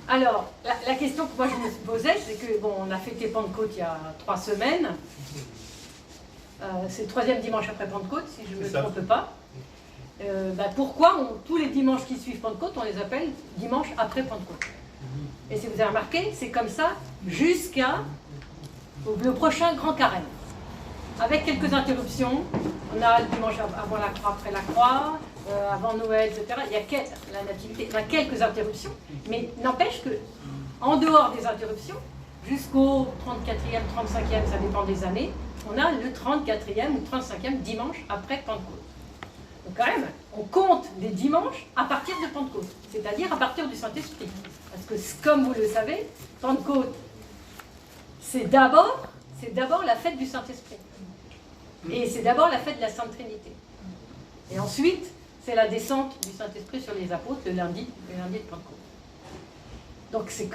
Alors, la question que moi je me posais, c'est que, bon, on a fêté Pentecôte il y a 3 semaines. C'est le 3e dimanche après Pentecôte, si je ne me trompe pas. Pourquoi tous les dimanches qui suivent Pentecôte, on les appelle dimanche après Pentecôte? Et si vous avez remarqué, c'est comme ça jusqu'à le prochain grand carême. Avec quelques interruptions. On a le dimanche avant la croix, après la croix, avant Noël, etc. Il y a la nativité, il y a quelques interruptions. Mais n'empêche que, en dehors des interruptions, jusqu'au 34e, 35e, ça dépend des années, on a le 34e ou 35e dimanche après Pentecôte. Donc quand même, on compte des dimanches à partir de Pentecôte, c'est-à-dire à partir du Saint-Esprit. Parce que, comme vous le savez, Pentecôte, c'est d'abord la fête du Saint-Esprit. Et c'est d'abord la fête de la Sainte Trinité. Et ensuite, c'est la descente du Saint-Esprit sur les apôtres le lundi de Pentecôte. Donc c'est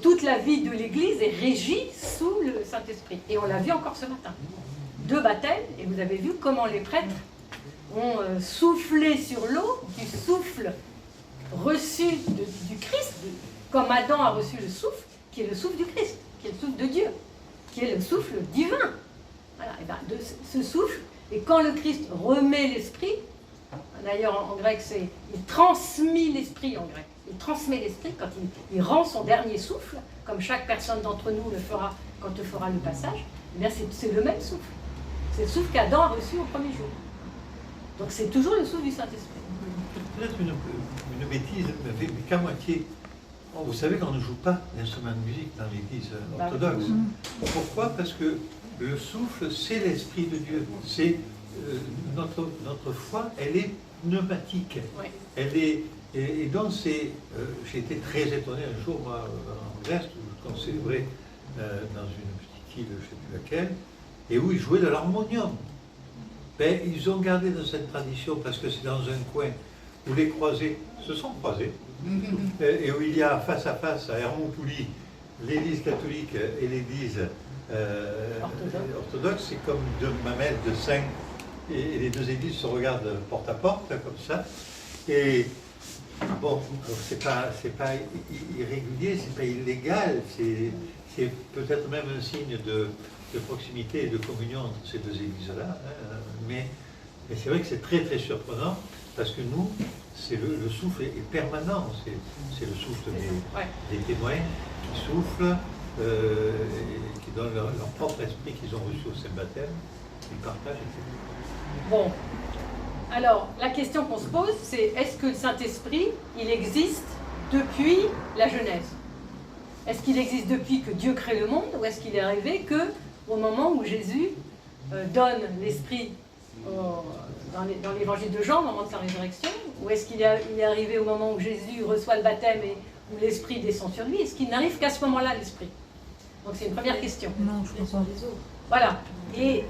toute la vie de l'Église est régie sous le Saint-Esprit. Et on l'a vu encore ce matin. 2 baptêmes, et vous avez vu comment les prêtres ont soufflé sur l'eau, du souffle reçu du Christ, comme Adam a reçu le souffle, qui est le souffle du Christ, qui est le souffle de Dieu, qui est le souffle divin. Voilà, et bien de ce souffle, et quand le Christ remet l'esprit, d'ailleurs en grec c'est il transmet l'esprit en grec, il transmet l'esprit quand il rend son dernier souffle, comme chaque personne d'entre nous le fera quand il fera le passage, eh bien c'est le même souffle. C'est le souffle qu'Adam a reçu au premier jour. Donc c'est toujours le souffle du Saint-Esprit. Peut-être une bêtise, mais qu'à moitié. Oh, vous savez qu'on ne joue pas d'instrument de musique dans l'Église orthodoxe. Pourquoi? Parce que le souffle, c'est l'Esprit de Dieu. C'est notre foi, elle est pneumatique. Oui. Elle est, et donc j'ai été très étonné un jour moi, en Grèce, qu'on célébrait dans une petite île, je ne sais plus laquelle, et où ils jouaient de l'harmonium. Ben, ils ont gardé dans cette tradition, parce que c'est dans un coin où les croisés se sont croisés, et où il y a face à face à Hermonpouli l'Église catholique et l'Église orthodoxe, c'est comme 2 mamelles de 5, et les 2 églises se regardent porte à porte, comme ça. Et bon, c'est pas irrégulier, c'est pas illégal, c'est peut-être même un signe de proximité et de communion entre ces 2 églises-là, hein, mais c'est vrai que c'est très très surprenant, parce que nous, c'est le souffle est permanent, c'est le souffle des témoins qui soufflent, qui donnent leur propre esprit qu'ils ont reçu au Saint-Baptême, qu'ils partagent, etc. Bon, alors la question qu'on se pose, c'est est-ce que le Saint-Esprit, il existe depuis la Genèse? Est-ce qu'il existe depuis que Dieu crée le monde, ou est-ce qu'il est arrivé qu'au moment où Jésus donne l'Esprit dans l'évangile de Jean, au moment de sa résurrection, ou est-ce qu'il est arrivé au moment où Jésus reçoit le baptême et où l'Esprit descend sur lui? Est-ce qu'il n'arrive qu'à ce moment-là, l'Esprit? Donc c'est une première question. Non, je pense pas. Voilà. Et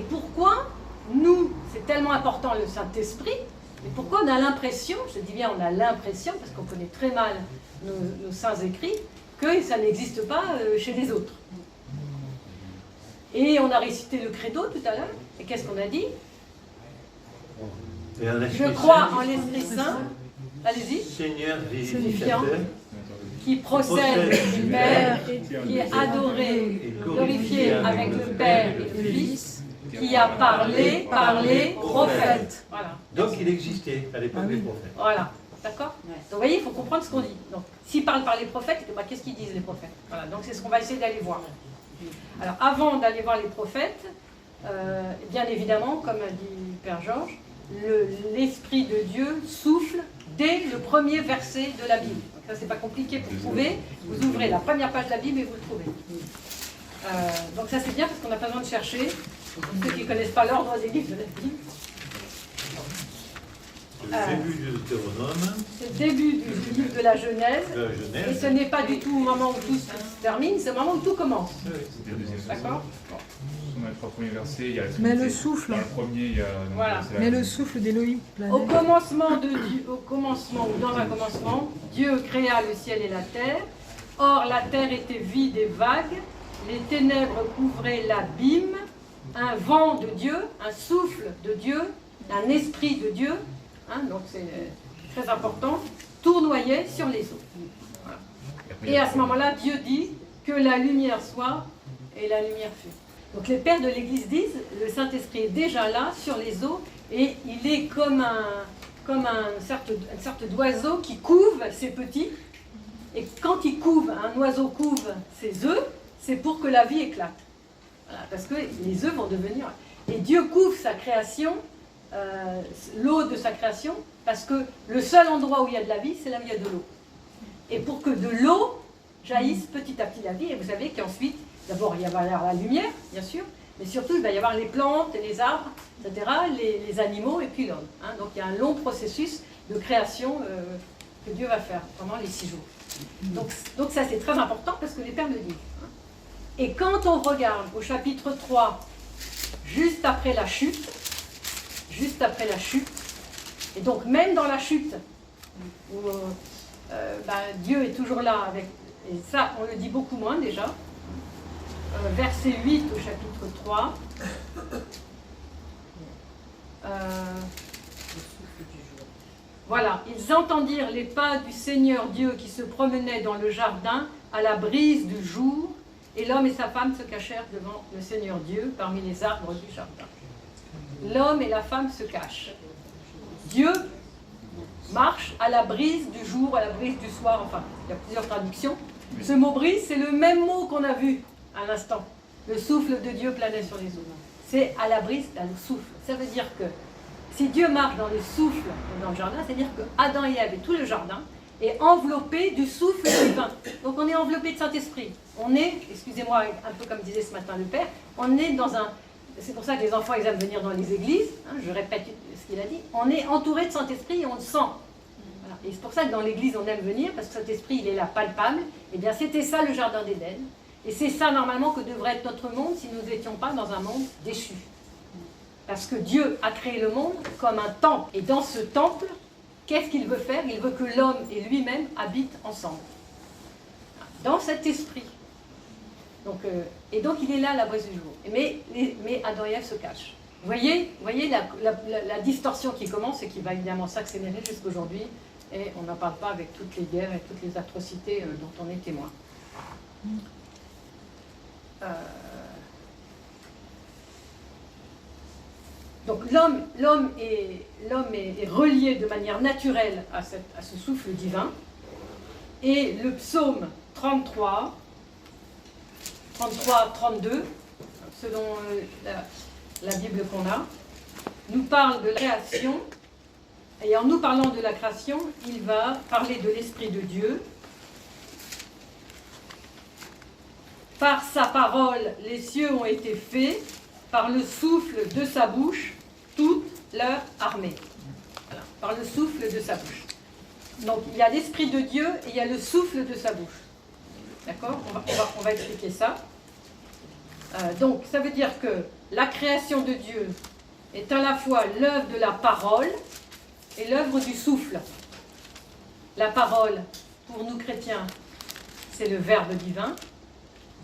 pourquoi nous, c'est tellement important le Saint-Esprit, et pourquoi on a l'impression, je dis bien on a l'impression, parce qu'on connaît très mal nos saints écrits, que ça n'existe pas chez les autres. Et on a récité le credo tout à l'heure, et qu'est-ce qu'on a dit? Je crois en l'Esprit Saint, allez-y, Seigneur vivificateur, qui procède du Père, qui est adoré, glorifié avec le Père et le Fils, qui a parlé par les prophètes. Voilà. Donc il existait à l'époque des prophètes. Voilà, d'accord? Donc vous voyez, il faut comprendre ce qu'on dit. Donc, s'il parle par les prophètes, qu'est-ce qu'ils disent les prophètes? Voilà, donc c'est ce qu'on va essayer d'aller voir. Alors avant d'aller voir les prophètes, bien évidemment, comme a dit Père Georges, l'Esprit de Dieu souffle dès le premier verset de la Bible. Donc ça, c'est pas compliqué pour trouver. Vous ouvrez la première page de la Bible et vous le trouvez. Donc ça, c'est bien parce qu'on n'a pas besoin de chercher. Pour ceux qui ne connaissent pas l'ordre des livres de la Bible. C'est le début du Deutéronome. C'est le début du livre de la Genèse. Et ce n'est pas du tout au moment où tout se termine, c'est au moment où tout commence. D'accord? Dans les 3 premiers versets, il y a la Trinité. Mais le souffle. Dans le premier, il y a... Voilà. Mais le souffle d'Élohim. Au commencement ou dans un commencement, Dieu créa le ciel et la terre. Or, la terre était vide et vague. Les ténèbres couvraient l'abîme. Un vent de Dieu, un souffle de Dieu, un esprit de Dieu. Hein, donc c'est très important. tournoyait sur les eaux. Voilà. Et à ce moment-là, Dieu dit que la lumière soit, et la lumière fut. Donc les pères de l'Église disent, le Saint-Esprit est déjà là, sur les eaux, et il est comme une sorte d'oiseau qui couve ses petits. Et quand il couve, un oiseau couve ses œufs, c'est pour que la vie éclate. Voilà, parce que les œufs vont devenir... Et Dieu couvre sa création, l'eau de sa création, parce que le seul endroit où il y a de la vie, c'est là où il y a de l'eau. Et pour que de l'eau jaillisse petit à petit la vie, et vous savez qu'ensuite, d'abord il va y avoir la lumière, bien sûr, mais surtout il va y avoir les plantes, les arbres, etc., les animaux et puis l'homme. Hein. Donc il y a un long processus de création que Dieu va faire pendant les 6 jours. Donc ça c'est très important parce que les pères le disent. Hein. Et quand on regarde au chapitre 3, juste après la chute, et donc même dans la chute, où Dieu est toujours là, et ça on le dit beaucoup moins déjà, verset 8 au chapitre 3, voilà, ils entendirent les pas du Seigneur Dieu qui se promenait dans le jardin à la brise du jour, et l'homme et sa femme se cachèrent devant le Seigneur Dieu parmi les arbres du jardin. L'homme et la femme se cachent. Dieu marche à la brise du jour, à la brise du soir, enfin, il y a plusieurs traductions. Ce mot brise, c'est le même mot qu'on a vu à l'instant. Le souffle de Dieu planait sur les eaux. C'est à la brise, dans le souffle. Ça veut dire que si Dieu marche dans le souffle dans le jardin, c'est-à-dire que Adam et Ève et tout le jardin est enveloppé du souffle divin. Donc on est enveloppé de Saint-Esprit. On est, excusez-moi, un peu comme disait ce matin le Père, on est dans un... C'est pour ça que les enfants ils aiment venir dans les églises, hein, je répète ce qu'il a dit, on est entouré de Saint-Esprit et on le sent. Voilà. Et c'est pour ça que dans l'église on aime venir, parce que Saint-Esprit il est là palpable. Et bien c'était ça le jardin d'Éden. Et c'est ça normalement que devrait être notre monde si nous n'étions pas dans un monde déchu. Parce que Dieu a créé le monde comme un temple. Et dans ce temple, qu'est-ce qu'il veut faire? Il veut que l'homme et lui-même habitent ensemble. Dans cet esprit. Donc, et donc il est là à la brise du jour. Mais Adam et Ève se cachent. Vous voyez la distorsion qui commence et qui va évidemment s'accélérer jusqu'aujourd'hui. Et on n'en parle pas avec toutes les guerres et toutes les atrocités dont on est témoin. Donc l'homme est relié de manière naturelle à ce souffle divin. Et le psaume 33, 32, selon la Bible qu'on a, nous parle de la création. Et en nous parlant de la création, il va parler de l'Esprit de Dieu. Par sa parole, les cieux ont été faits, par le souffle de sa bouche, toute leur armée. Voilà, par le souffle de sa bouche. Donc il y a l'Esprit de Dieu et il y a le souffle de sa bouche. D'accord? On va expliquer ça. Donc ça veut dire que la création de Dieu est à la fois l'œuvre de la parole et l'œuvre du souffle. La parole, pour nous chrétiens, c'est le Verbe divin,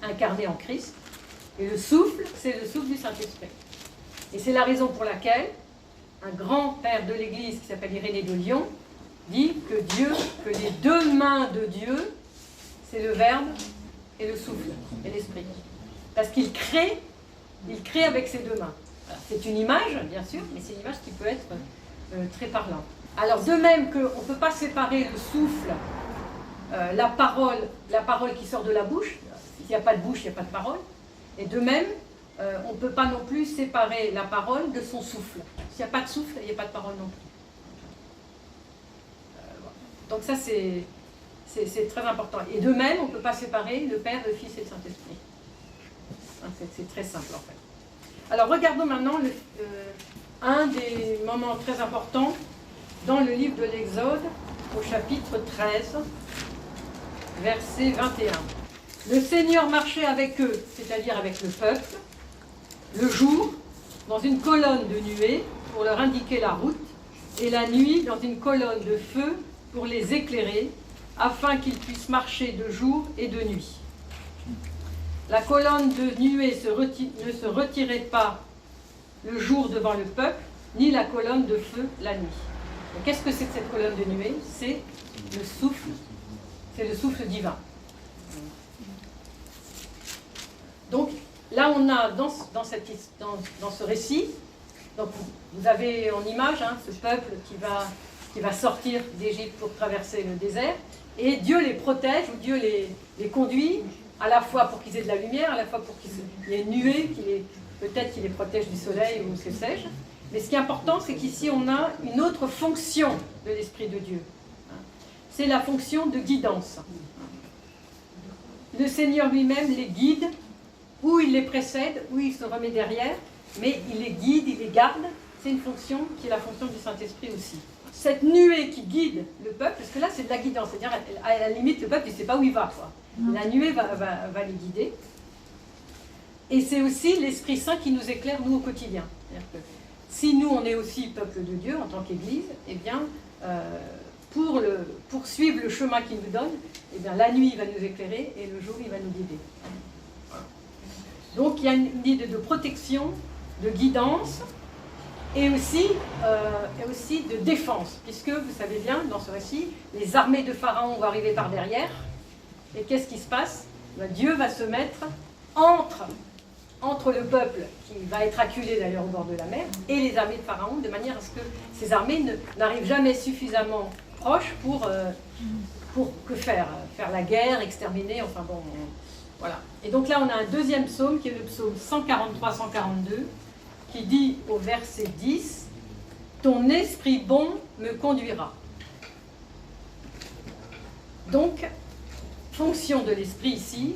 incarné en Christ. Et le souffle, c'est le souffle du Saint-Esprit. Et c'est la raison pour laquelle un grand père de l'Église qui s'appelle Irénée de Lyon dit que les deux mains de Dieu, c'est le Verbe et le souffle et l'Esprit. Parce qu'il crée avec ses deux mains. C'est une image, bien sûr, mais c'est une image qui peut être très parlante. Alors, de même qu'on ne peut pas séparer le souffle, la parole qui sort de la bouche. S'il n'y a pas de bouche, il n'y a pas de parole. Et de même, on ne peut pas non plus séparer la parole de son souffle. S'il n'y a pas de souffle, il n'y a pas de parole non plus. Donc ça, c'est très important. Et de même, on ne peut pas séparer le Père, le Fils et le Saint-Esprit. C'est très simple, en fait. Alors, regardons maintenant un des moments très importants dans le livre de l'Exode, au chapitre 13, verset 21. Le Seigneur marchait avec eux, c'est-à-dire avec le peuple, le jour, dans une colonne de nuée pour leur indiquer la route, et la nuit dans une colonne de feu pour les éclairer, afin qu'ils puissent marcher de jour et de nuit. La colonne de nuée ne se retirait pas le jour devant le peuple, ni la colonne de feu la nuit. Qu'est-ce que c'est que cette colonne de nuée? C'est le souffle divin. Donc là, on a dans ce récit, donc vous avez en image ce peuple qui va sortir d'Égypte pour traverser le désert, et Dieu les protège, ou Dieu les conduit, à la fois pour qu'ils aient de la lumière, à la fois pour qu'il y ait une nuée, peut-être qui les protège du soleil ou que sais-je. Mais ce qui est important, c'est qu'ici on a une autre fonction de l'Esprit de Dieu. C'est la fonction de guidance. Le Seigneur lui-même les guide, ou il les précède, ou il se remet derrière, mais il les guide, il les garde. C'est une fonction qui est la fonction du Saint-Esprit aussi. Cette nuée qui guide le peuple, parce que là c'est de la guidance, c'est-à-dire à la limite le peuple il ne sait pas où il va, quoi. La nuée va les guider. Et c'est aussi l'Esprit Saint qui nous éclaire nous au quotidien. C'est-à-dire que si nous on est aussi peuple de Dieu en tant qu'Église, eh bien pour suivre le chemin qu'il nous donne, eh bien la nuit il va nous éclairer et le jour il va nous guider. Donc il y a une idée de protection, de guidance, et aussi de défense, puisque vous savez bien, dans ce récit, les armées de Pharaon vont arriver par derrière, et qu'est-ce qui se passe? Dieu va se mettre entre le peuple, qui va être acculé d'ailleurs au bord de la mer, et les armées de Pharaon, de manière à ce que ces armées n'arrivent jamais suffisamment proches pour que faire la guerre, exterminer, enfin bon, voilà. Et donc là on a un deuxième psaume, qui est le psaume 143-142, qui dit au verset 10, « Ton esprit bon me conduira ». Donc, fonction de l'esprit ici,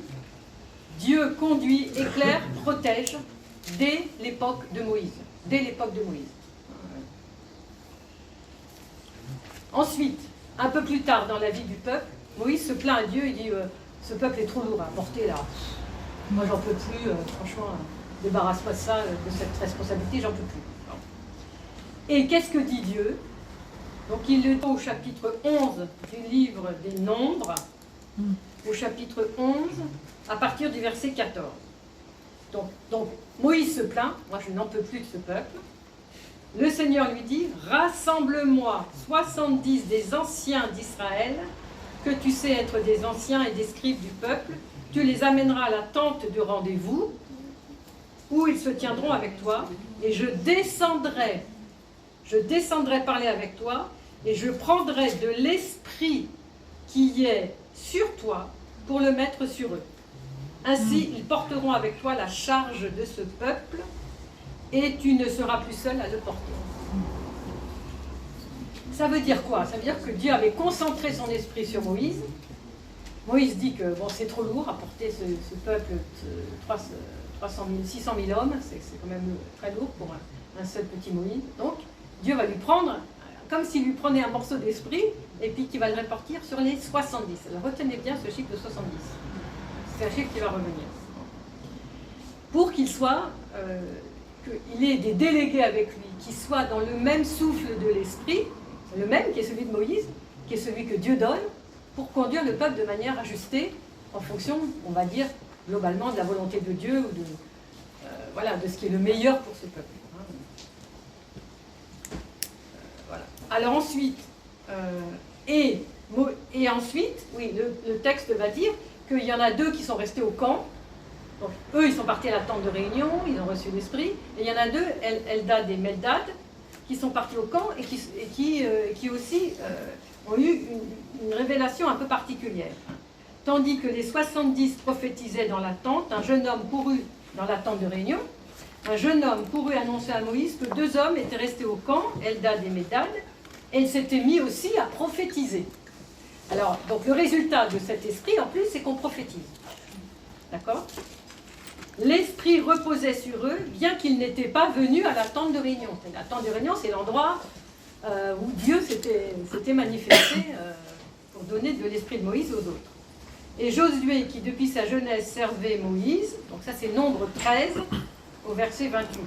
Dieu conduit, éclaire, protège dès l'époque de Moïse. Dès l'époque de Moïse. Ensuite, un peu plus tard dans la vie du peuple, Moïse se plaint à Dieu et dit ce peuple est trop lourd à porter là. Moi j'en peux plus, franchement, débarrasse-moi de ça, de cette responsabilité, j'en peux plus. Et qu'est-ce que dit Dieu? Donc il le dit au chapitre 11 du livre des Nombres, au chapitre 11, à partir du verset 14. Donc Moïse se plaint, moi je n'en peux plus de ce peuple. Le Seigneur lui dit, rassemble-moi 70 des anciens d'Israël, que tu sais être des anciens et des scribes du peuple, tu les amèneras à la tente de rendez-vous, où ils se tiendront avec toi, et je descendrai parler avec toi, et je prendrai de l'esprit qui est sur toi pour le mettre sur eux. Ainsi, ils porteront avec toi la charge de ce peuple, et tu ne seras plus seul à le porter. Ça veut dire quoi? Ça veut dire que Dieu avait concentré son esprit sur Moïse. Moïse dit que bon, c'est trop lourd à porter ce peuple, 600 000 hommes, c'est quand même très lourd pour un seul petit Moïse. Donc, Dieu va lui prendre, comme s'il lui prenait un morceau d'esprit, et puis qu'il va le répartir sur les 70. Alors, retenez bien ce chiffre de 70. C'est un chiffre qui va revenir. Pour qu'il soit, qu'il ait des délégués avec lui, qui soient dans le même souffle de l'esprit, le même qui est celui de Moïse, qui est celui que Dieu donne, pour conduire le peuple de manière ajustée, en fonction, on va dire, globalement de la volonté de Dieu, ou de ce qui est le meilleur pour ce peuple. Voilà. Alors ensuite, ensuite, oui, le texte va dire qu'il y en a deux qui sont restés au camp. Donc, eux, ils sont partis à la tente de réunion, ils ont reçu l'esprit. Et il y en a deux, Eldad et Meldad, qui sont partis au camp et qui aussi ont eu une révélation un peu particulière. Tandis que les 70 prophétisaient dans la tente, un jeune homme courut dans la tente de réunion, un jeune homme courut annoncer à Moïse que deux hommes étaient restés au camp, Eldad et Meldad, et ils s'étaient mis aussi à prophétiser. Alors, donc le résultat de cet esprit, en plus, c'est qu'on prophétise. D'accord? L'esprit reposait sur eux, bien qu'ils n'étaient pas venus à la tente de réunion. La tente de réunion, c'est l'endroit où Dieu s'était manifesté pour donner de l'esprit de Moïse aux autres. Et Josué, qui depuis sa jeunesse servait Moïse, donc ça c'est Nombre 13, au verset 28,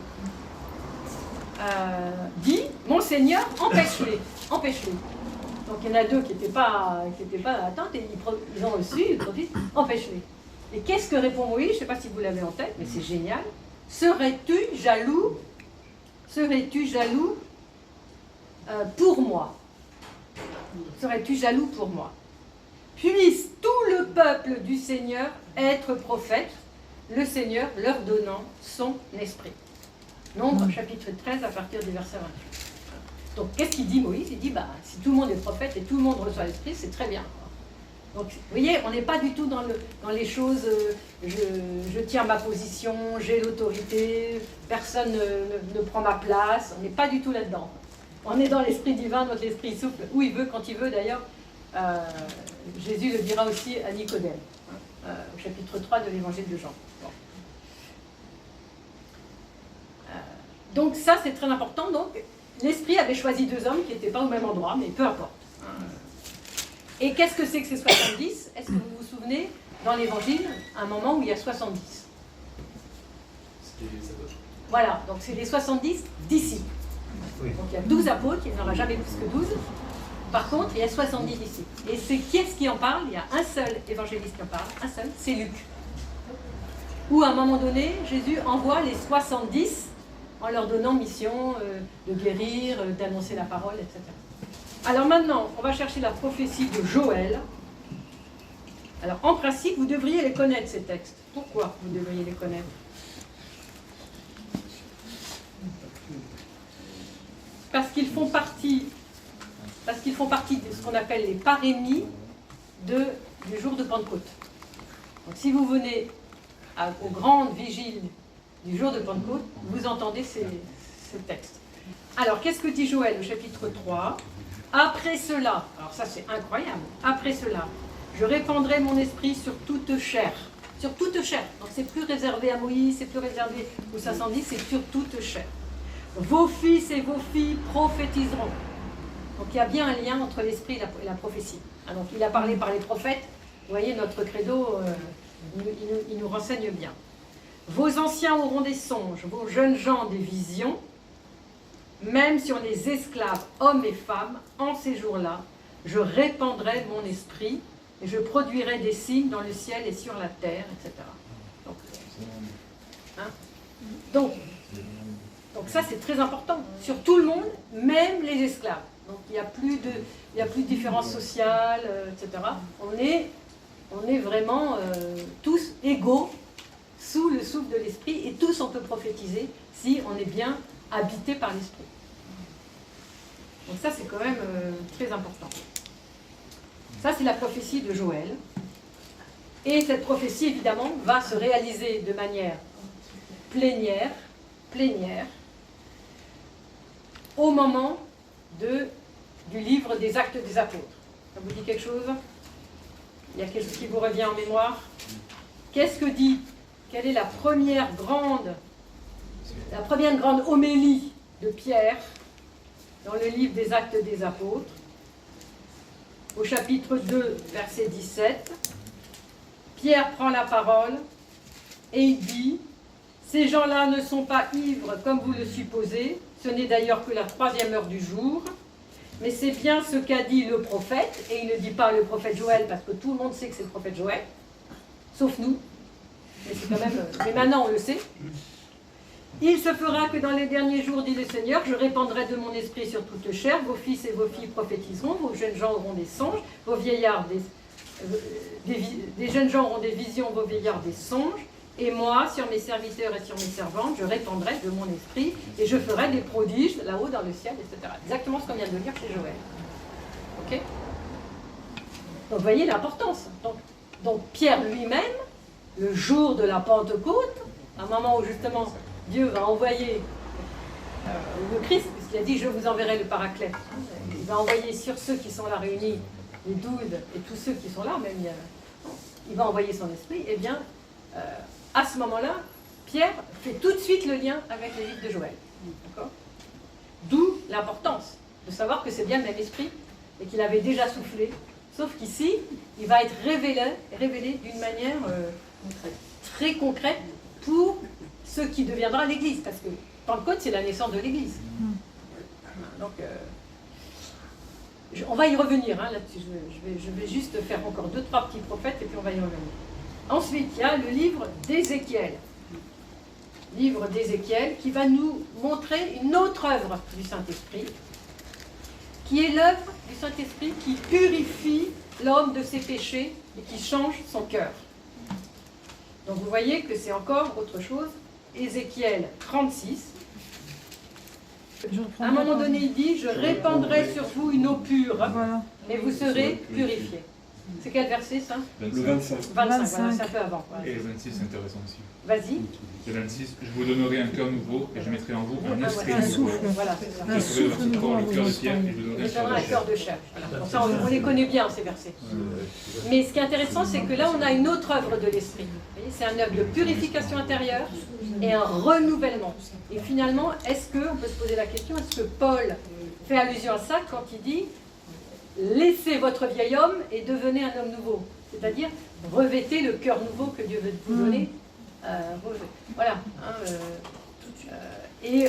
dit, mon Seigneur, empêche-les, empêche-les. Donc il y en a deux qui n'étaient pas à la tente, et ils ont reçu, ils ont dit, empêche-les. Et qu'est-ce que répond Moïse? Je ne sais pas si vous l'avez en tête, mais c'est génial. Serais-tu jaloux pour moi? serais-tu jaloux pour moi? Puisse tout le peuple du Seigneur être prophète, le Seigneur leur donnant son esprit. Nombre chapitre 13 à partir du verset 28. Donc qu'est-ce qu'il dit Moïse? Il dit, bah, si tout le monde est prophète et tout le monde reçoit l'esprit, c'est très bien. Donc vous voyez, on n'est pas du tout dans les choses, je tiens ma position, j'ai l'autorité, personne ne prend ma place, on n'est pas du tout là-dedans. On est dans l'esprit divin, notre esprit souffle où il veut, quand il veut d'ailleurs. Jésus le dira aussi à Nicodème, au chapitre 3 de l'évangile de Jean. Bon. Donc ça c'est très important. Donc l'esprit avait choisi 2 hommes qui n'étaient pas au même endroit, mais peu importe. Et qu'est-ce que c'est que ces 70? Est-ce que vous vous souvenez, dans l'évangile, un moment où il y a 70? Voilà, donc c'est les 70 disciples. Oui. Donc il y a 12 apôtres, il n'y en aura jamais plus que 12. Par contre, il y a 70 disciples. Et c'est qui est-ce qui en parle? Il y a un seul évangéliste qui en parle, un seul, c'est Luc. Où à un moment donné, Jésus envoie les 70 en leur donnant mission de guérir, d'annoncer la parole, etc. Alors maintenant, on va chercher la prophétie de Joël. Alors en principe, vous devriez les connaître ces textes. Pourquoi vous devriez les connaître? Parce qu'ils font partie de ce qu'on appelle les parémies du jour de Pentecôte. Donc si vous venez aux grandes vigiles du jour de Pentecôte, vous entendez ces textes. Alors qu'est-ce que dit Joël au chapitre 3? Après cela, alors ça c'est incroyable, après cela, je répandrai mon esprit sur toute chair. Sur toute chair. Donc c'est plus réservé à Moïse, c'est plus réservé aux 510, c'est sur toute chair. Vos fils et vos filles prophétiseront. Donc il y a bien un lien entre l'esprit et la prophétie. Ah, donc il a parlé par les prophètes. Vous voyez, notre credo, il nous renseigne bien. Vos anciens auront des songes, vos jeunes gens des visions, même sur les esclaves, hommes et femmes, en ces jours-là, je répandrai mon esprit et je produirai des signes dans le ciel et sur la terre, etc. Donc ça c'est très important, sur tout le monde, même les esclaves. Donc il n'y a plus de différence sociale, etc. On est vraiment tous égaux sous le souffle de l'esprit et tous on peut prophétiser si on est bien habité par l'esprit. Donc ça c'est quand même très important. Ça c'est la prophétie de Joël. Et cette prophétie évidemment va se réaliser de manière plénière, au moment du livre des Actes des Apôtres. Ça vous dit quelque chose? Il y a quelque chose qui vous revient en mémoire? Qu'est-ce que dit? Quelle est la première grande homélie de Pierre dans le livre des Actes des Apôtres? Au chapitre 2, verset 17, Pierre prend la parole et il dit: ces gens-là ne sont pas ivres comme vous le supposez, ce n'est d'ailleurs que la 3e heure du jour, mais c'est bien ce qu'a dit le prophète, et il ne dit pas le prophète Joël, parce que tout le monde sait que c'est le prophète Joël, sauf nous, mais c'est quand même, mais maintenant on le sait. Il se fera que dans les derniers jours, dit le Seigneur, je répandrai de mon esprit sur toute chair, vos fils et vos filles prophétiseront, vos jeunes gens auront des songes, vos vieillards des jeunes gens auront des visions, vos vieillards des songes, et moi, sur mes serviteurs et sur mes servantes, je répandrai de mon esprit, et je ferai des prodiges là-haut dans le ciel, etc. Exactement ce qu'on vient de lire chez Joël. Ok? Donc vous voyez l'importance. Donc Pierre lui-même, le jour de la Pentecôte, un moment où justement Dieu va envoyer le Christ, puisqu'il a dit « je vous enverrai le Paraclet », il va envoyer sur ceux qui sont là réunis, les 12 et tous ceux qui sont là, même il va envoyer son esprit, et bien à ce moment-là, Pierre fait tout de suite le lien avec le livre de Joël. D'où l'importance de savoir que c'est bien le même esprit et qu'il avait déjà soufflé, sauf qu'ici, il va être révélé d'une manière très concrète pour ce qui deviendra l'Église, parce que Pentecôte, c'est la naissance de l'Église. Donc, on va y revenir, hein, là-dessus. Je vais juste faire encore 2-3 petits prophètes et puis on va y revenir. Ensuite, il y a le livre d'Ézéchiel. Livre d'Ézéchiel qui va nous montrer une autre œuvre du Saint-Esprit, qui est l'œuvre du Saint-Esprit qui purifie l'homme de ses péchés et qui change son cœur. Donc vous voyez que c'est encore autre chose. Ézéchiel 36. À un moment donné, il dit « Je répandrai sur vous une eau pure, et vous serez purifiés. » C'est quel verset, ça? Le 25. 25, voilà, c'est un peu avant. Voilà. Et le 26, c'est intéressant aussi. Vas-y. Le 26, je vous donnerai un cœur nouveau et je mettrai en vous un esprit Un nouveau. souffle. Voilà, c'est ça. Je ferai de votre corps le cœur de pierre et je vous Il donnerai donnera un cœur de chair. Voilà. Bon, ça, on les connaît bien, ces versets. Mais ce qui est intéressant, c'est que là, on a une autre œuvre de l'esprit. Vous voyez, c'est une œuvre de purification intérieure et un renouvellement. Et finalement, est-ce que, on peut se poser la question, est-ce que Paul fait allusion à ça quand il dit « Laissez votre vieil homme et devenez un homme nouveau ». C'est-à-dire, revêtez le cœur nouveau que Dieu veut vous donner. Voilà. Et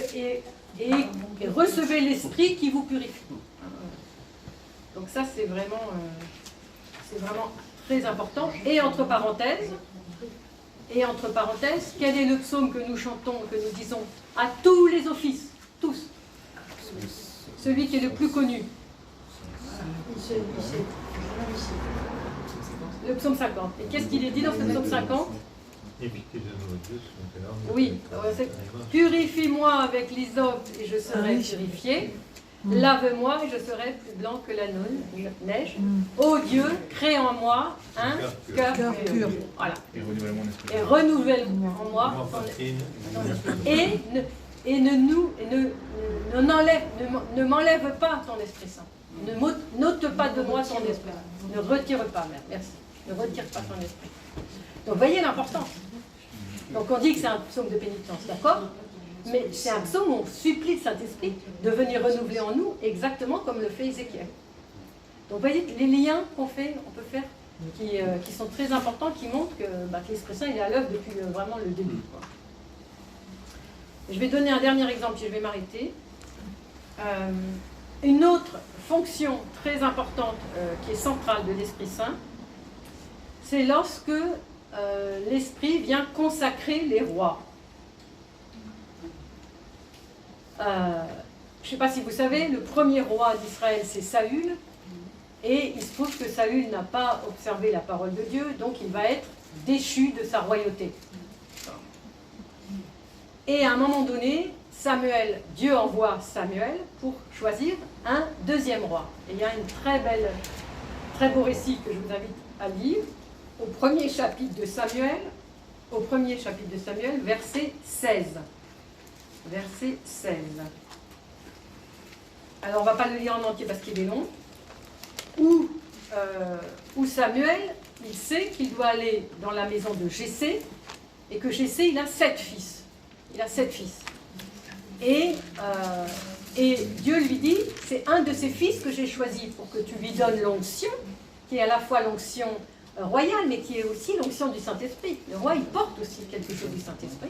recevez l'esprit qui vous purifie. Donc ça, c'est vraiment très important. Et entre parenthèses, quel est le psaume que nous chantons, que nous disons à tous les offices, tous? Celui qui est le plus connu. Le psaume 50. Et qu'est-ce qu'il est dit dans ce psaume 50? Oui. Purifie-moi avec l'hysope et je serai purifié. Lave-moi et je serai plus blanc que la neige. Ô Dieu, crée en moi un cœur pur. Voilà. Et renouvelle en moi ton esprit. Et ne m'enlève pas ton Esprit Saint. N'ôte pas de moi ton esprit. Ne retire pas, merci. Ne retire pas ton esprit. Donc voyez l'importance. Donc on dit que c'est un psaume de pénitence, d'accord? Mais c'est un psaume où on supplie le Saint-Esprit de venir renouveler en nous exactement comme le fait Ézéchiel. Donc vous voyez les liens qu'on peut faire, qui sont très importants, qui montrent que l'Esprit Saint il est à l'œuvre depuis vraiment le début, quoi. Je vais donner un dernier exemple, puis je vais m'arrêter. Une autre fonction très importante qui est centrale de l'Esprit Saint, c'est lorsque l'Esprit vient consacrer les rois. Je ne sais pas si vous savez, le premier roi d'Israël, c'est Saül, et il se trouve que Saül n'a pas observé la parole de Dieu, donc il va être déchu de sa royauté. Et à un moment donné, Dieu envoie Samuel pour choisir un deuxième roi. Et il y a très beau récit que je vous invite à lire, au premier chapitre de Samuel, verset 16. Verset 16. Alors on ne va pas le lire en entier parce qu'il est long. Où Samuel, il sait qu'il doit aller dans la maison de Jessé, et que Jessé, il a 7 fils. Et Dieu lui dit, c'est un de ses fils que j'ai choisi pour que tu lui donnes l'onction, qui est à la fois l'onction royale, mais qui est aussi l'onction du Saint-Esprit. Le roi, il porte aussi quelque chose du Saint-Esprit.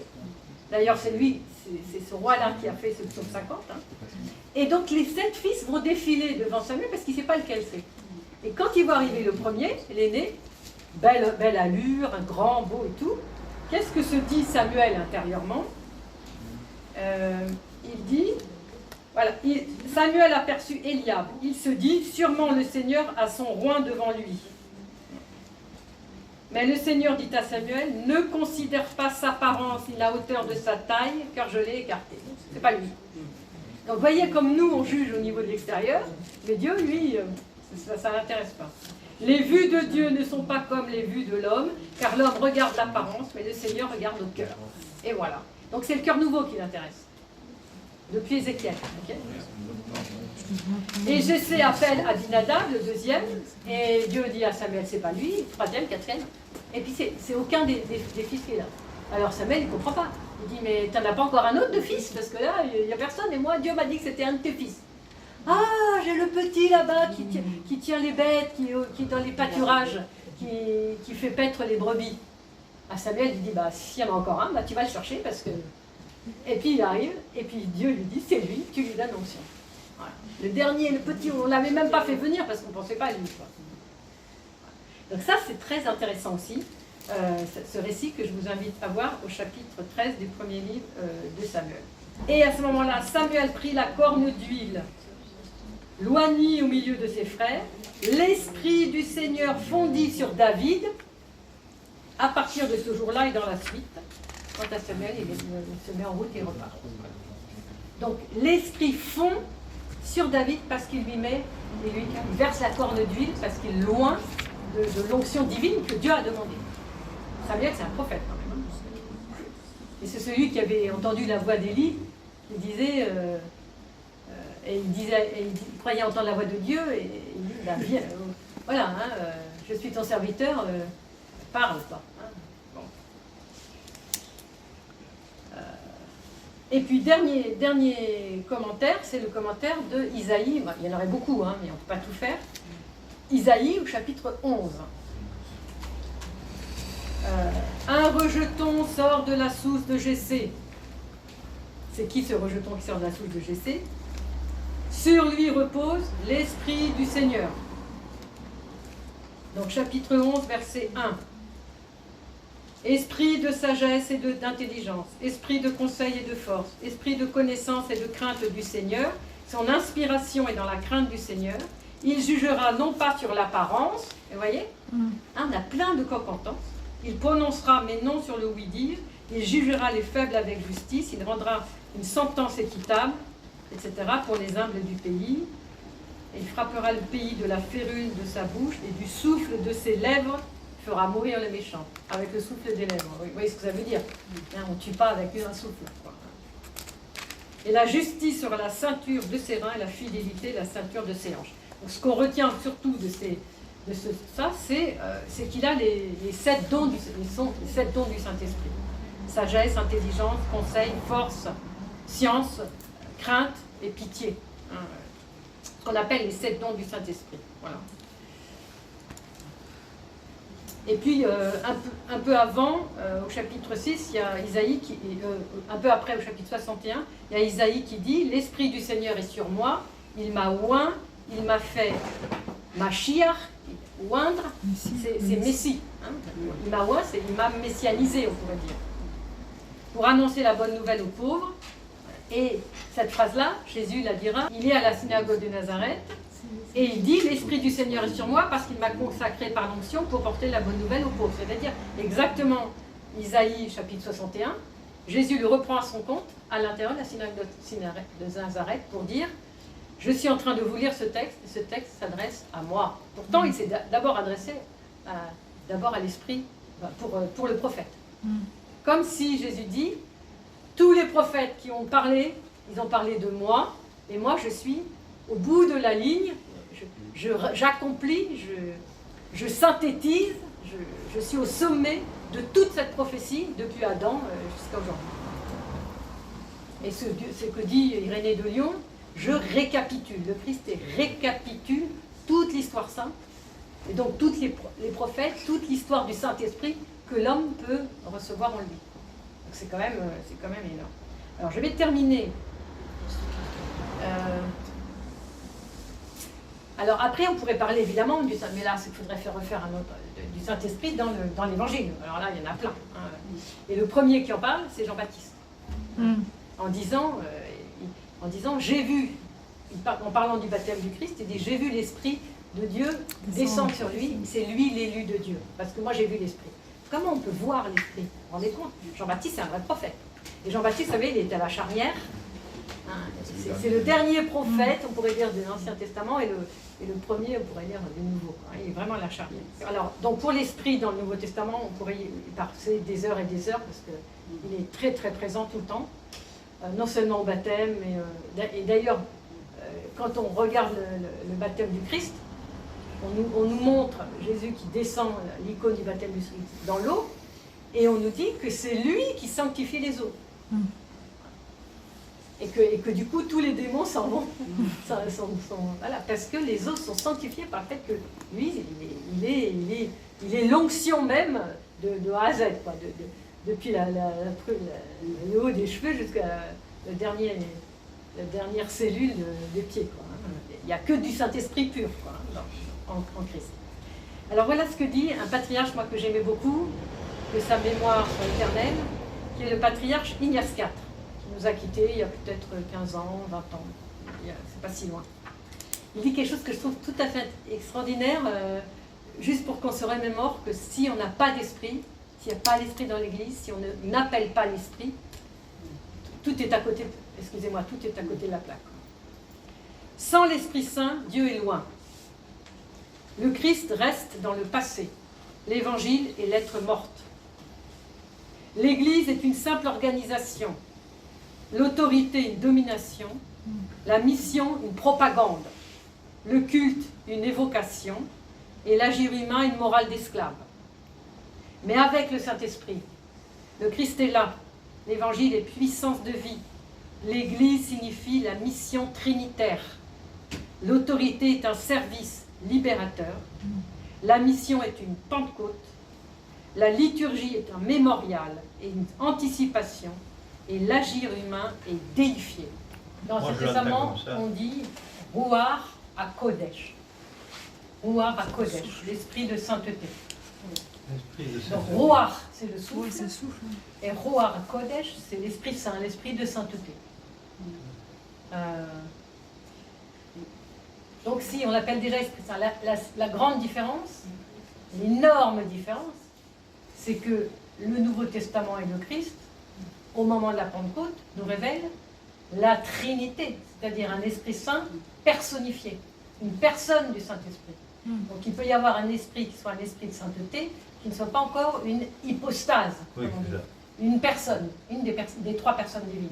D'ailleurs, c'est ce roi-là qui a fait ce psaume 50. Hein. Et donc, les 7 fils vont défiler devant Samuel parce qu'il ne sait pas lequel c'est. Et quand il voit arriver le premier, l'aîné, belle allure, un grand, beau et tout, qu'est-ce que se dit Samuel intérieurement? Il dit, voilà, Samuel aperçut Eliab. Il se dit, sûrement le Seigneur a son roi devant lui. Mais le Seigneur dit à Samuel, ne considère pas sa apparence ni la hauteur de sa taille, car je l'ai écarté. C'est pas lui. Donc voyez comme nous on juge au niveau de l'extérieur, mais Dieu, lui, ça l'intéresse pas. Les vues de Dieu ne sont pas comme les vues de l'homme, car l'homme regarde l'apparence, mais le Seigneur regarde au cœur. Et voilà. Donc c'est le cœur nouveau qui l'intéresse. Depuis Ézéchiel. Okay. Et Jessé appelle Abinadab, le deuxième, et Dieu dit à Samuel, c'est pas lui, troisième, quatrième. Et puis c'est aucun des fils qui est là. Alors Samuel, il ne comprend pas. Il dit, mais tu n'en as pas encore un autre de fils? Parce que là, il n'y a personne, et moi, Dieu m'a dit que c'était un de tes fils. Ah, j'ai le petit là-bas qui tient les bêtes, qui est dans les pâturages, qui fait paître les brebis. À Samuel, il dit, bah, s'il y en a encore un, bah, tu vas le chercher parce que... Et puis il arrive, et puis Dieu lui dit, c'est lui, tu lui donnes l'onction. Voilà. Le dernier, le petit, on ne l'avait même pas fait venir parce qu'on ne pensait pas à lui. Donc ça, c'est très intéressant aussi, ce récit que je vous invite à voir au chapitre 13 du premier livre de Samuel. Et à ce moment-là, Samuel prit la corne d'huile loigni au milieu de ses frères. L'Esprit du Seigneur fondit sur David. À partir de ce jour-là et dans la suite, quant à Samuel, il se met en route et repart. Donc l'Esprit fond sur David parce qu'il lui met, il lui verse la corne d'huile parce qu'il est loin de l'onction divine que Dieu a demandé. Samuel, c'est un prophète quand même. Et c'est celui qui avait entendu la voix d'Élie, qui disait, il croyait entendre la voix de Dieu, et il dit, bah, viens, voilà, hein, je suis ton serviteur, parle pas. Hein. Bon. Et puis, dernier commentaire, c'est le commentaire de Isaïe. Bah, il y en aurait beaucoup, hein, mais on ne peut pas tout faire. Isaïe, au chapitre 11. Un rejeton sort de la source de Jessé. C'est qui ce rejeton qui sort de la source de Jessé? Sur lui repose l'Esprit du Seigneur. Donc chapitre 11, verset 1. Esprit de sagesse et d'intelligence, esprit de conseil et de force, esprit de connaissance et de crainte du Seigneur. Son inspiration est dans la crainte du Seigneur. Il jugera non pas sur l'apparence, vous voyez, on a plein de coq-en-temps. Il prononcera mais non sur le oui-dire. Il jugera les faibles avec justice. Il rendra une sentence équitable, etc. pour les humbles du pays. Et il frappera le pays de la férule de sa bouche et du souffle de ses lèvres fera mourir le méchant. Avec le souffle des lèvres. Vous voyez ce que ça veut dire? On ne tue pas avec un souffle. Et la justice sera la ceinture de ses reins et la fidélité la ceinture de ses hanches. Donc, ce qu'on retient surtout de ça, c'est qu'il a les 7 dons du Saint-Esprit. Sagesse, intelligence, conseil, force, science, crainte et pitié. Ce qu'on appelle les 7 dons du Saint-Esprit. Voilà. Et puis, un peu avant, au chapitre 6, il y a Isaïe, un peu après, au chapitre 61, il y a Isaïe qui dit « L'Esprit du Seigneur est sur moi, il m'a oint, il m'a fait Mashiach ». Oindre, c'est Messie. Hein. Il m'a oint, il m'a messianisé, on pourrait dire. Pour annoncer la bonne nouvelle aux pauvres. Et cette phrase-là, Jésus la dira, il est à la synagogue de Nazareth, et il dit, l'Esprit du Seigneur est sur moi parce qu'il m'a consacré par l'onction pour porter la bonne nouvelle aux pauvres. C'est-à-dire exactement Isaïe chapitre 61, Jésus le reprend à son compte à l'intérieur de la synagogue de Nazareth pour dire, je suis en train de vous lire ce texte, et ce texte s'adresse à moi. Pourtant, il s'est d'abord adressé à l'Esprit, pour le prophète. Comme si Jésus dit, tous les prophètes qui ont parlé, ils ont parlé de moi, et moi je suis au bout de la ligne, j'accomplis, je synthétise, je suis au sommet de toute cette prophétie depuis Adam jusqu'à aujourd'hui. Et ce que dit Irénée de Lyon, je récapitule. Le Christ récapitule toute l'histoire sainte, et donc tous les prophètes, toute l'histoire du Saint-Esprit que l'homme peut recevoir en lui. Donc c'est quand même énorme. Alors je vais terminer. Alors après, on pourrait parler évidemment du Saint, mais là, il faudrait refaire du Saint-Esprit dans l'Évangile. Alors là, il y en a plein. Hein. Et le premier qui en parle, c'est Jean-Baptiste. En disant, j'ai vu, en parlant du baptême du Christ, il dit, j'ai vu l'Esprit de Dieu descendre sur lui, c'est lui l'élu de Dieu, parce que moi j'ai vu l'Esprit. Comment on peut voir l'Esprit? Vous vous rendez compte? Jean-Baptiste, c'est un vrai prophète. Et Jean-Baptiste, vous savez, il était à la charnière. Hein, c'est le dernier prophète, on pourrait dire, de l'Ancien Testament, et le premier, on pourrait dire, du Nouveau. Hein, il est vraiment à la charnière. Alors, donc pour l'Esprit dans le Nouveau Testament, on pourrait y passer des heures et des heures, parce qu'il est très très présent tout le temps. Non seulement au baptême, et d'ailleurs, quand on regarde le baptême du Christ, on nous montre Jésus qui descend, l'icône du baptême du Christ, dans l'eau, et on nous dit que c'est lui qui sanctifie les eaux. Et que du coup, tous les démons s'en vont. Voilà, parce que les eaux sont sanctifiées par le fait que lui, il est l'onction même de A à Z, quoi, depuis le haut des cheveux jusqu'à la dernière cellule des pieds. Quoi, hein. Il n'y a que du Saint-Esprit pur, quoi, hein, en Christ. Alors voilà ce que dit un patriarche, moi, que j'aimais beaucoup, que sa mémoire soit éternelle, qui est le patriarche Ignace IV, qui nous a quittés il y a peut-être 15 ans, 20 ans, c'est pas si loin. il dit quelque chose que je trouve tout à fait extraordinaire, juste pour qu'on se remémore que si on n'a pas d'esprit, s'il n'y a pas l'esprit dans l'Église, si on n'appelle pas l'esprit, tout est à côté, excusez-moi, tout est à côté de la plaque. Sans l'Esprit Saint, Dieu est loin. Le Christ reste dans le passé. L'Évangile est lettre morte. L'Église est une simple organisation. L'autorité, une domination. La mission, une propagande. Le culte, une évocation. Et l'agir humain, une morale d'esclave. Mais avec le Saint-Esprit, le Christ est là. L'Évangile est puissance de vie. L'Église signifie la mission trinitaire. L'autorité est un service libérateur. La mission est une Pentecôte. La liturgie est un mémorial et une anticipation. Et l'agir humain est déifié. Dans ce testament, on dit Ruach HaKodesh. Ruach HaKodesh, l'esprit de sainteté. Donc Ruach, c'est le souffle. Et Ruach HaKodesh, c'est l'esprit saint, l'esprit de sainteté. Donc si on l'appelle déjà esprit saint, la grande différence, l'énorme différence, c'est que le Nouveau Testament et le Christ, au moment de la Pentecôte, nous révèlent la Trinité, c'est-à-dire un Esprit Saint personnifié, une personne du Saint-Esprit. Donc il peut y avoir un esprit qui soit un esprit de sainteté, qui ne soit pas encore une hypostase, oui, une personne, une des trois personnes divines.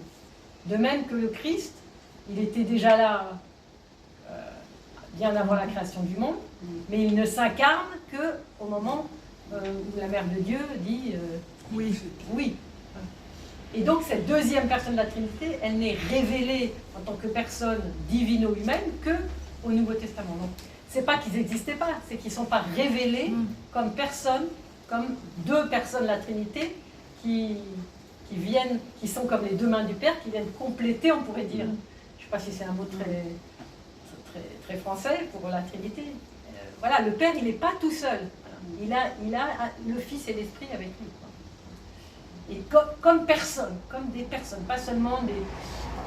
De même que le Christ, il était déjà là bien avant la création du monde, mais il ne s'incarne qu'au moment où la Mère de Dieu dit oui. Oui. Et donc cette deuxième personne de la Trinité, elle n'est révélée en tant que personne divino-humaine qu'au Nouveau Testament. Donc c'est pas qu'ils n'existaient pas, c'est qu'ils ne sont pas révélés comme personne, comme deux personnes de la Trinité qui viennent, qui sont comme les deux mains du Père, qui viennent compléter, on pourrait dire. Je ne sais pas si c'est un mot très français pour la Trinité. Voilà, le Père, il n'est pas tout seul. Il a le Fils et l'Esprit avec lui. Et comme personne, comme des personnes, pas seulement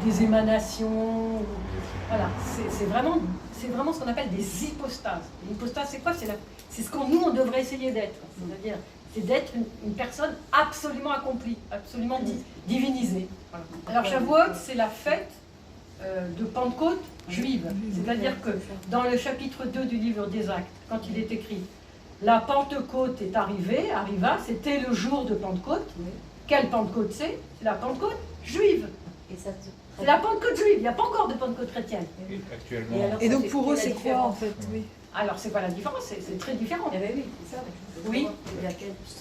des émanations. Voilà, c'est vraiment ce qu'on appelle des hypostases. L'hypostase, c'est quoi? C'est ce qu'on nous, on devrait essayer d'être. C'est-à-dire, c'est d'être une personne absolument accomplie, absolument divinisée. Voilà. Alors, Shavuot, c'est la fête de Pentecôte juive. C'est-à-dire que dans le chapitre 2 du livre des Actes, quand il est écrit « La Pentecôte est arriva, c'était le jour de Pentecôte ». Quelle Pentecôte c'est? C'est la Pentecôte juive. C'est la Pentecôte juive, il n'y a pas encore de Pentecôte chrétienne. Actuellement. Et donc pour eux, c'est quoi en fait? Oui. Alors, c'est quoi la différence? C'est très différent. Eh bien oui, c'est ça. Oui. C'est ça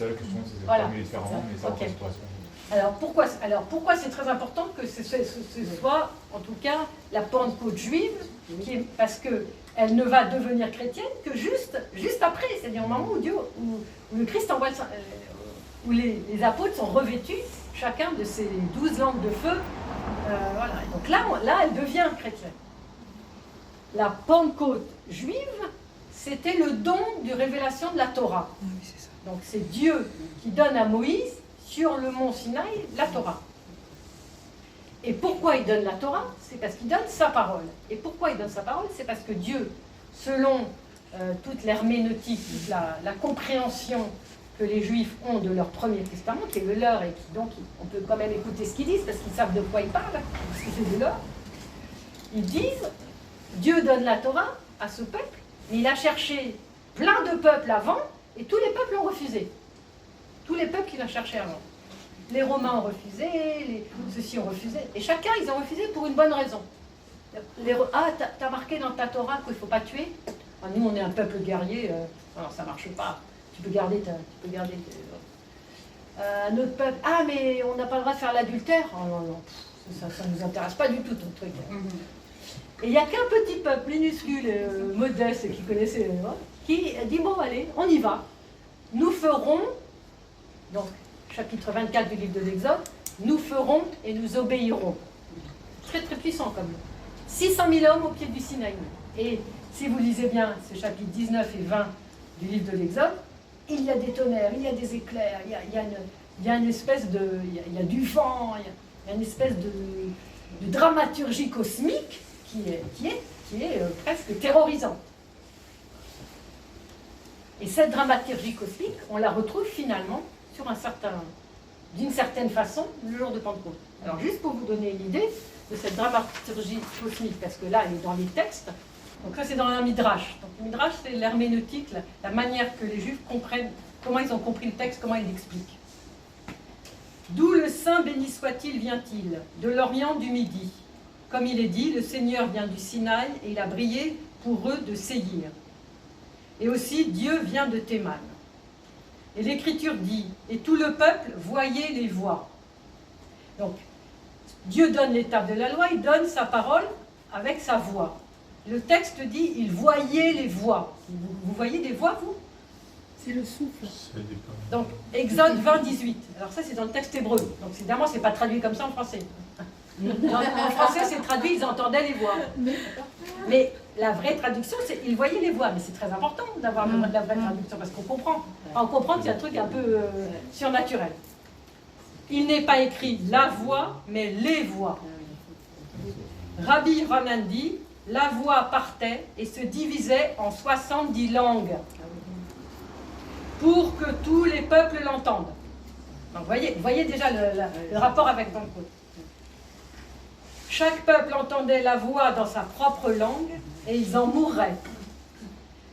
la question, c'est voilà. parmi les différents, mais ça Okay. correspond. Alors pourquoi c'est très important que ce soit, en tout cas, la Pentecôte juive, parce qu'elle ne va devenir chrétienne que juste après, c'est-à-dire au moment où le Christ envoie, où les apôtres sont revêtus, chacun de ces 12 langues de feu. Voilà. Et donc là, elle devient chrétienne. La Pentecôte juive, c'était le don de révélation de la Torah. Ah oui, c'est ça. Donc c'est Dieu qui donne à Moïse, sur le mont Sinaï, la Torah. Et pourquoi il donne la Torah? C'est parce qu'il donne sa parole. Et pourquoi il donne sa parole? C'est parce que Dieu, selon toute l'herméneutique, toute la compréhension que les Juifs ont de leur premier testament, qui est le leur, et qui donc on peut quand même écouter ce qu'ils disent, parce qu'ils savent de quoi ils parlent, parce que c'est de leur. Ils disent, Dieu donne la Torah à ce peuple, mais il a cherché plein de peuples avant, et tous les peuples ont refusé. Tous les peuples qu'il a cherchés avant. Les Romains ont refusé, ceux-ci ont refusé, et chacun, ils ont refusé pour une bonne raison. T'as marqué dans ta Torah qu'il ne faut pas tuer? Nous, on est un peuple guerrier, alors ça ne marche pas. Tu peux garder un autre peuple. Ah, mais on n'a pas le droit de faire l'adultère. Oh non, ça ne nous intéresse pas du tout, ton truc. Et il n'y a qu'un petit peuple minuscule, modeste, et qui connaissait, qui dit, bon, allez, on y va. Nous ferons, donc, chapitre 24 du livre de l'Exode, nous ferons et nous obéirons. Très, très puissant comme nom. 600 000 hommes au pied du Sinaï. Et si vous lisez bien ces chapitres 19 et 20 du livre de l'Exode, il y a des tonnerres, il y a des éclairs, il y a une espèce de... Il y a du vent, il y a une espèce de dramaturgie cosmique qui est. qui est presque terrorisante. Et cette dramaturgie cosmique, on la retrouve finalement d'une certaine façon, le jour de Pentecôte. Alors juste pour vous donner une idée de cette dramaturgie cosmique, parce que là, elle est dans les textes. Donc ça, c'est dans un midrash. Donc le midrash, c'est l'herméneutique, la manière que les Juifs comprennent, comment ils ont compris le texte, comment ils l'expliquent. D'où le Saint béni soit-il vient-il? De l'Orient, du Midi. Comme il est dit, le Seigneur vient du Sinaï et il a brillé pour eux de Séhir. Et aussi, Dieu vient de Théman. Et l'Écriture dit, et tout le peuple voyait les voix. Donc, Dieu donne l'étape de la loi, il donne sa parole avec sa voix. Le texte dit, il voyait les voix. Vous voyez des voix, vous? C'est le souffle. Donc, Exode 20, 18. Alors ça, c'est dans le texte hébreu. Donc, évidemment, ce n'est pas traduit comme ça en français. En français, c'est traduit, ils entendaient les voix. Mais la vraie traduction, c'est ils voyaient les voix. Mais c'est très important d'avoir la vraie traduction, parce qu'on comprend. On comprend qu'il y a un truc un peu surnaturel. Il n'est pas écrit la voix, mais les voix. Rabbi Hanan dit, la voix partait et se divisait en 70 langues pour que tous les peuples l'entendent. Donc vous voyez déjà le rapport avec Pentecôte. Chaque peuple entendait la voix dans sa propre langue et ils en mourraient.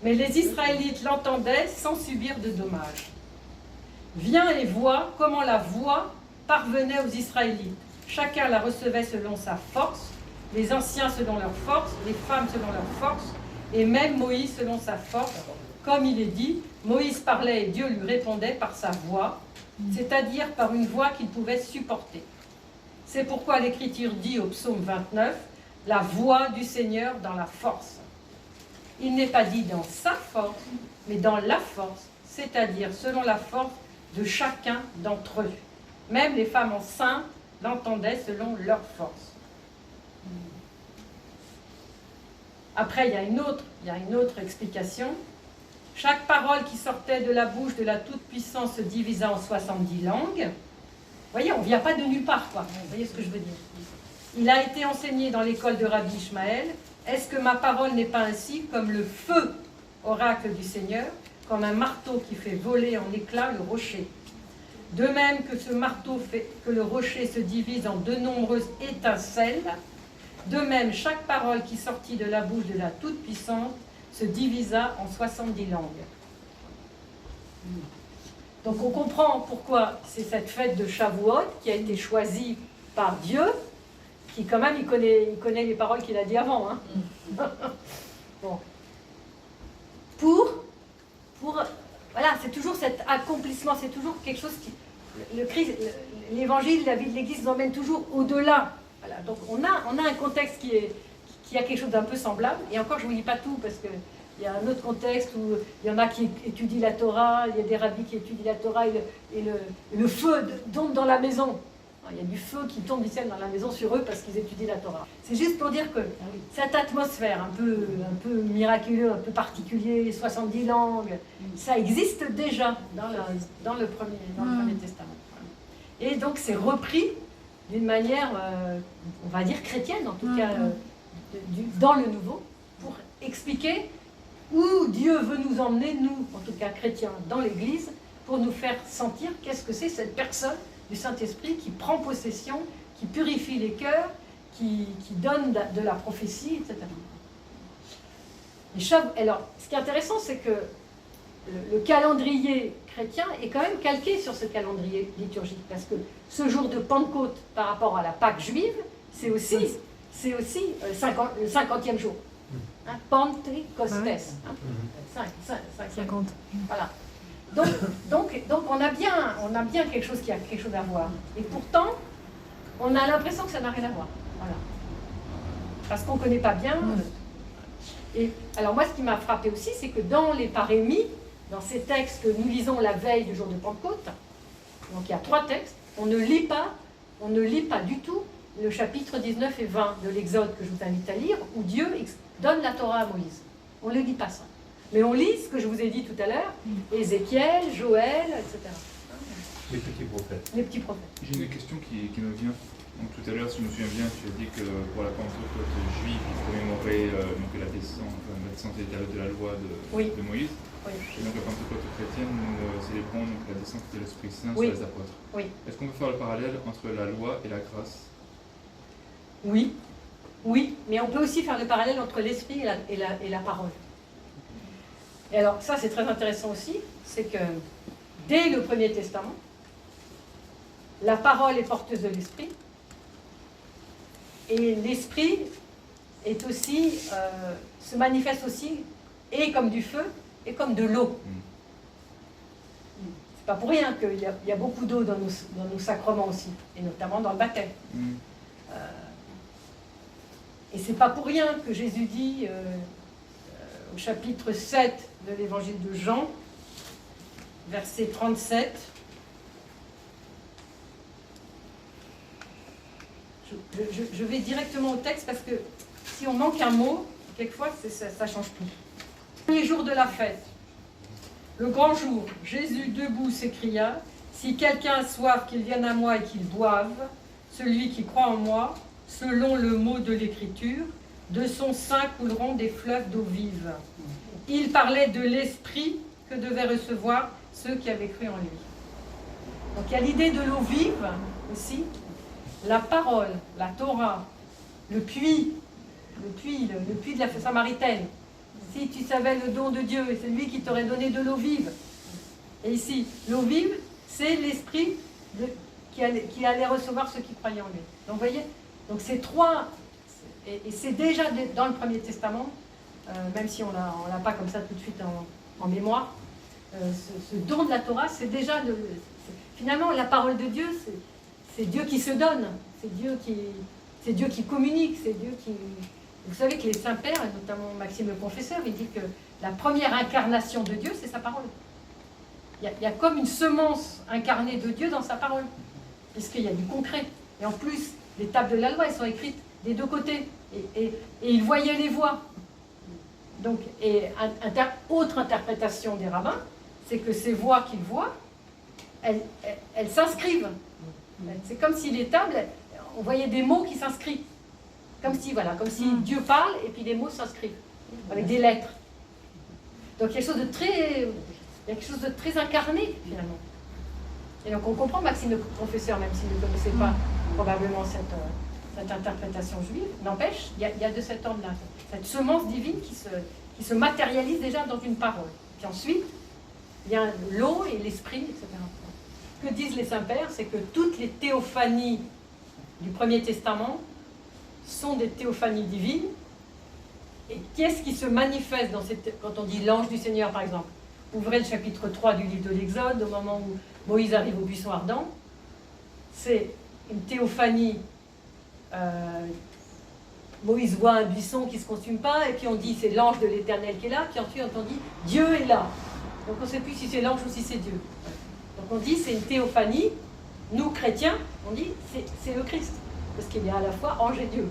Mais les Israélites l'entendaient sans subir de dommages. Viens et vois comment la voix parvenait aux Israélites. Chacun la recevait selon sa force, les anciens selon leur force, les femmes selon leur force, et même Moïse selon sa force. Comme il est dit, Moïse parlait et Dieu lui répondait par sa voix, c'est-à-dire par une voix qu'il pouvait supporter. C'est pourquoi l'Écriture dit au psaume 29, « La voix du Seigneur dans la force ». Il n'est pas dit dans sa force, mais dans la force, c'est-à-dire selon la force de chacun d'entre eux. Même les femmes enceintes l'entendaient selon leur force. Après, il y a une autre explication. Chaque parole qui sortait de la bouche de la Toute-Puissance se divisa en 70 langues. Vous voyez, on ne vient pas de nulle part, quoi. Vous voyez ce que je veux dire? Il a été enseigné dans l'école de Rabbi Ishmaël. Est-ce que ma parole n'est pas ainsi comme le feu, oracle du Seigneur, comme un marteau qui fait voler en éclats le rocher? De même que ce marteau fait que le rocher se divise en de nombreuses étincelles, de même chaque parole qui sortit de la bouche de la Toute-Puissante se divisa en 70 langues. Donc on comprend pourquoi c'est cette fête de Shavuot qui a été choisie par Dieu, qui quand même il connaît les paroles qu'il a dit avant. Hein. Bon. Voilà, c'est toujours cet accomplissement, c'est toujours quelque chose qui... L'évangile, la vie de l'Église nous emmène toujours au-delà. Voilà, donc on a un contexte qui a quelque chose d'un peu semblable, et encore je ne vous lis pas tout parce que il y a un autre contexte où il y en a qui étudient la Torah, il y a des rabbis qui étudient la Torah et le feu tombe dans la maison. Il y a du feu qui tombe du ciel dans la maison sur eux parce qu'ils étudient la Torah. C'est juste pour dire que cette atmosphère un peu miraculeuse, un peu particulier, 70 langues, ça existe déjà dans le Premier Testament. Et donc c'est repris d'une manière, on va dire chrétienne en tout cas, dans le Nouveau, pour expliquer où Dieu veut nous emmener, nous, en tout cas chrétiens, dans l'Église, pour nous faire sentir qu'est-ce que c'est cette personne du Saint-Esprit qui prend possession, qui purifie les cœurs, qui donne de la prophétie, etc. Alors, ce qui est intéressant, c'est que le calendrier chrétien est quand même calqué sur ce calendrier liturgique, parce que ce jour de Pentecôte par rapport à la Pâque juive, c'est aussi le 50e jour. Hein, Pentecostes. Hein, 50. Voilà. Donc on a bien quelque chose qui a quelque chose à voir. Et pourtant, on a l'impression que ça n'a rien à voir. Voilà. Parce qu'on ne connaît pas bien. Et alors moi, ce qui m'a frappé aussi, c'est que dans les parémies, dans ces textes que nous lisons la veille du jour de Pentecôte, donc il y a 3 textes, on ne lit pas du tout le chapitre 19 et 20 de l'Exode que je vous invite à lire, où Dieu donne la Torah à Moïse. On ne lit pas ça. Mais on lit ce que je vous ai dit tout à l'heure, Ézéchiel, Joël, etc. Les petits prophètes. Les petits prophètes. J'ai une question qui me vient. Donc tout à l'heure, si je me souviens bien, tu as dit que pour la Pentecôte juive, il faut mémorer donc la descente éternelle de la loi de Moïse. Oui. Et donc la Pentecôte chrétienne, nous célébrons donc la descente de l'Esprit Saint sur Oui. les apôtres. Oui. Est-ce qu'on peut faire le parallèle entre la loi et la grâce? Oui, oui, mais on peut aussi faire le parallèle entre l'esprit et la parole. Et alors, ça c'est très intéressant aussi, c'est que dès le Premier Testament, la parole est porteuse de l'esprit, et l'esprit est aussi, se manifeste aussi, et comme du feu, et comme de l'eau. C'est pas pour rien qu'il y a beaucoup d'eau dans nos sacrements aussi, et notamment dans le baptême. Et c'est pas pour rien que Jésus dit au chapitre 7 de l'évangile de Jean, verset 37, je vais directement au texte parce que si on manque un mot, quelquefois ça change tout. Le premier jour de la fête, le grand jour, Jésus debout s'écria, si quelqu'un a soif, qu'il vienne à moi et qu'il boive, celui qui croit en moi, selon le mot de l'Écriture, de son sein couleront des fleuves d'eau vive. Il parlait de l'esprit que devaient recevoir ceux qui avaient cru en lui. Donc il y a l'idée de l'eau vive aussi, la parole, la Torah, le puits de la Samaritaine. Si tu savais le don de Dieu, c'est lui qui t'aurait donné de l'eau vive. Et ici, l'eau vive, c'est l'esprit qui allait recevoir ceux qui croyaient en lui. Donc vous voyez, donc ces trois, et c'est déjà dans le Premier Testament, même si on l'a pas comme ça tout de suite en mémoire, ce don de la Torah, c'est déjà, finalement la parole de Dieu, c'est Dieu qui se donne, c'est Dieu qui communique, c'est Dieu qui... Vous savez que les saints-pères, et notamment Maxime le Confesseur, il dit que la première incarnation de Dieu, c'est sa parole. Il y a comme une semence incarnée de Dieu dans sa parole, puisqu'il y a du concret. Et en plus, les tables de la loi, elles sont écrites des deux côtés. Et il voyait les voix. Donc, et autre interprétation des rabbins, c'est que ces voix qu'il voit, elles s'inscrivent. C'est comme si les tables, on voyait des mots qui s'inscrivent. Comme si Dieu parle et puis les mots s'inscrivent, avec des lettres. Donc il y a quelque chose de très incarné, finalement. Et donc on comprend Maxime le Confesseur, même s'il ne connaissait pas probablement cette interprétation juive. N'empêche, il y a de cet ordre-là, cette semence divine qui se matérialise déjà dans une parole. Puis ensuite, il y a l'eau et l'esprit, etc. Ce que disent les saints-pères, c'est que toutes les théophanies du Premier Testament sont des théophanies divines. Et qu'est-ce qui se manifeste quand on dit l'ange du Seigneur, par exemple? Ouvrez le chapitre 3 du livre de l'Exode, au moment où Moïse arrive au buisson ardent. C'est une théophanie. Moïse voit un buisson qui ne se consume pas, et puis on dit c'est l'ange de l'Éternel qui est là, puis ensuite on dit Dieu est là. Donc on ne sait plus si c'est l'ange ou si c'est Dieu. Donc on dit c'est une théophanie. Nous, chrétiens, on dit c'est le Christ, parce qu'il y a à la fois ange et Dieu.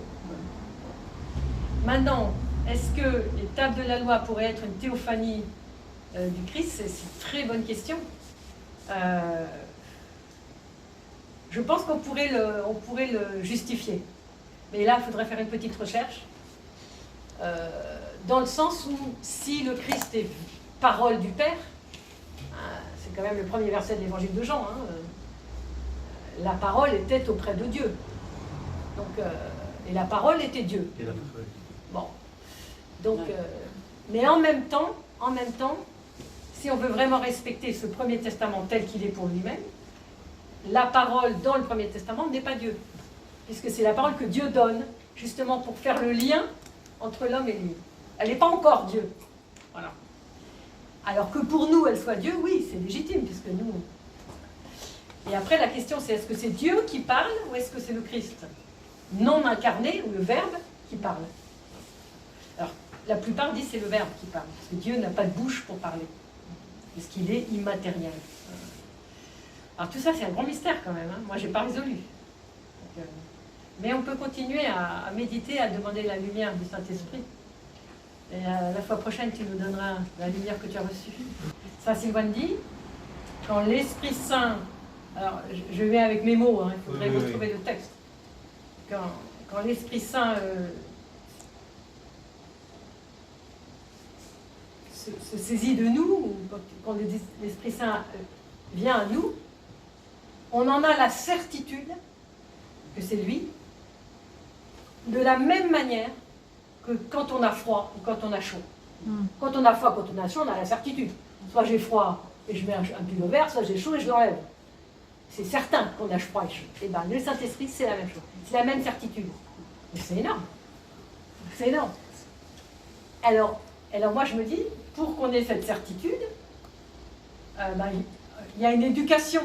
Maintenant, est-ce que les tables de la loi pourraient être une théophanie du Christ? C'est une très bonne question. Je pense qu'on pourrait le justifier. Mais là, il faudrait faire une petite recherche. Dans le sens où, si le Christ est parole du Père, c'est quand même le premier verset de l'évangile de Jean, la parole était auprès de Dieu. Donc, et la parole était Dieu. Bon. Donc, mais en même temps, si on veut vraiment respecter ce Premier Testament tel qu'il est pour lui-même, la parole dans le Premier Testament n'est pas Dieu. Puisque c'est la parole que Dieu donne, justement pour faire le lien entre l'homme et lui. Elle n'est pas encore Dieu. Voilà. Alors que pour nous, elle soit Dieu, oui, c'est légitime, puisque nous... Et après, la question, c'est est-ce que c'est Dieu qui parle, ou est-ce que c'est le Christ non incarné, ou le Verbe, qui parle? Alors, la plupart disent c'est le Verbe qui parle, parce que Dieu n'a pas de bouche pour parler, parce qu'il est immatériel. Alors tout ça, c'est un grand mystère quand même, hein. Moi, je n'ai pas résolu. Donc, mais on peut continuer à méditer, à demander la lumière du Saint-Esprit. Et la fois prochaine, tu nous donneras la lumière que tu as reçue. Saint Sylvain dit, quand l'Esprit Saint... Alors, je vais avec mes mots, hein, il faudrait retrouver le texte. quand l'Esprit Saint se saisit de nous, ou quand l'Esprit Saint vient à nous, on en a la certitude que c'est lui, de la même manière que quand on a froid ou quand on a chaud. Quand on a froid, quand on a chaud, on a la certitude. Soit j'ai froid et je mets un pull vert, soit j'ai chaud et je l'enlève. C'est certain qu'on a froid et chaud. Et bien, le Saint-Esprit, c'est la même chose. C'est la même certitude. Et c'est énorme. C'est énorme. Alors moi, je me dis, pour qu'on ait cette certitude, il y a une éducation.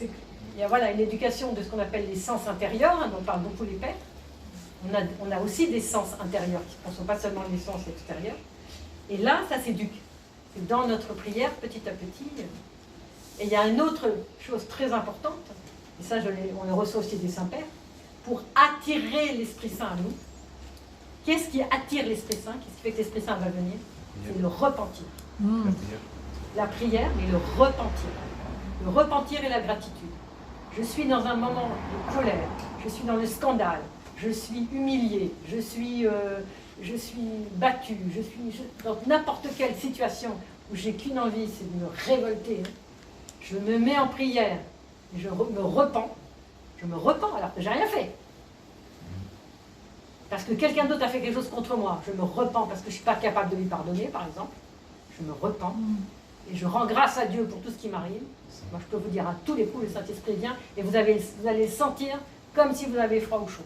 Il y a voilà, une éducation de ce qu'on appelle les sens intérieurs, hein, dont parlent beaucoup les pères. On a aussi des sens intérieurs, qui ne sont pas seulement les sens extérieurs. Et là, ça s'éduque. C'est dans notre prière, petit à petit. Et il y a une autre chose très importante, et ça, on le reçoit aussi des saints-pères, pour attirer l'Esprit Saint à nous. Qu'est-ce qui attire l'Esprit Saint? Qu'est-ce qui fait que l'Esprit Saint va venir? C'est le repentir. La prière, mais le repentir. Le repentir et la gratitude. Je suis dans un moment de colère, je suis dans le scandale, je suis humilié, je suis battu, je suis dans n'importe quelle situation où j'ai qu'une envie, c'est de me révolter. Je me mets en prière, je me repens. Je me repens alors que j'ai rien fait. Parce que quelqu'un d'autre a fait quelque chose contre moi. Je me repens parce que je ne suis pas capable de lui pardonner, par exemple. Je me repens et je rends grâce à Dieu pour tout ce qui m'arrive. Moi, je peux vous dire à tous les coups, le Saint-Esprit vient et vous allez le sentir comme si vous avez froid ou chaud.